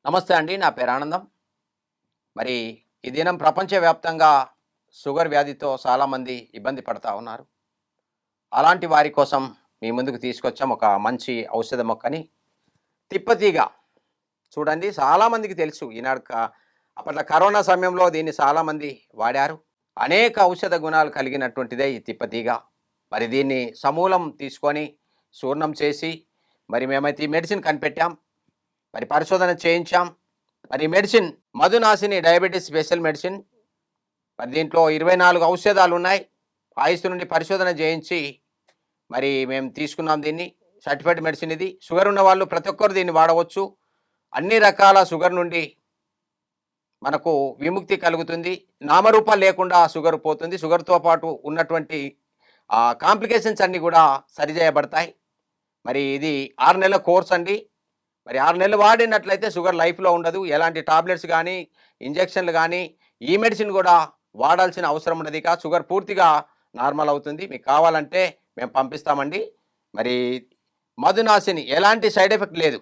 నమస్తే అండి. నా పేరు ఆనందం. మరి ఈ దినం ప్రపంచవ్యాప్తంగా షుగర్ వ్యాధితో చాలామంది ఇబ్బంది పడతా ఉన్నారు. అలాంటి వారి కోసం మీ ముందుకు తీసుకొచ్చాం ఒక మంచి ఔషధ మొక్కని. తిప్పతీగ చూడండి, చాలామందికి తెలుసు. ఈనాడు అప్పట్లో కరోనా సమయంలో దీన్ని చాలామంది వాడారు. అనేక ఔషధ గుణాలు కలిగినటువంటిదే ఈ తిప్పతీగ. మరి దీన్ని సమూలం తీసుకొని చూర్ణం చేసి మరి మేమైతే ఈ మెడిసిన్ కనిపెట్టాం. మరి పరిశోధన చేయించాం. మరి medicine Madhunashini diabetes special medicine. మరి దీంట్లో 24 ఔషధాలు ఉన్నాయి. ఆయుష్ నుండి పరిశోధన చేయించి మరి మేము తీసుకున్నాం దీన్ని. సర్టిఫైడ్ మెడిసిన్ ఇది. షుగర్ ఉన్న వాళ్ళు ప్రతి ఒక్కరు దీన్ని వాడవచ్చు. అన్ని రకాల షుగర్ నుండి మనకు విముక్తి కలుగుతుంది. నామరూపాలు లేకుండా షుగర్ పోతుంది. షుగర్‌తో పాటు ఉన్నటువంటి కాంప్లికేషన్స్ అన్నీ కూడా సరిచేయబడతాయి. మరి ఇది 6 నెలల కోర్స్ అండి. మరి 6 నెలలు వాడినట్లయితే షుగర్ లైఫ్‌లో ఉండదు. ఎలాంటి టాబ్లెట్స్ గానీ, ఇంజెక్షన్‌లు గానీ, ఈ మెడిసిన్ గూడా వాడాల్సిన అవసరం ఉండదు. ఇక షుగర్ పూర్తిగా నార్మల్ అవుతుంది. మీకు కావాలంటే మేము పంపిస్తామండి. మరి మధునాశిని ఎలాంటి సైడ్ ఎఫెక్ట్ లేదు.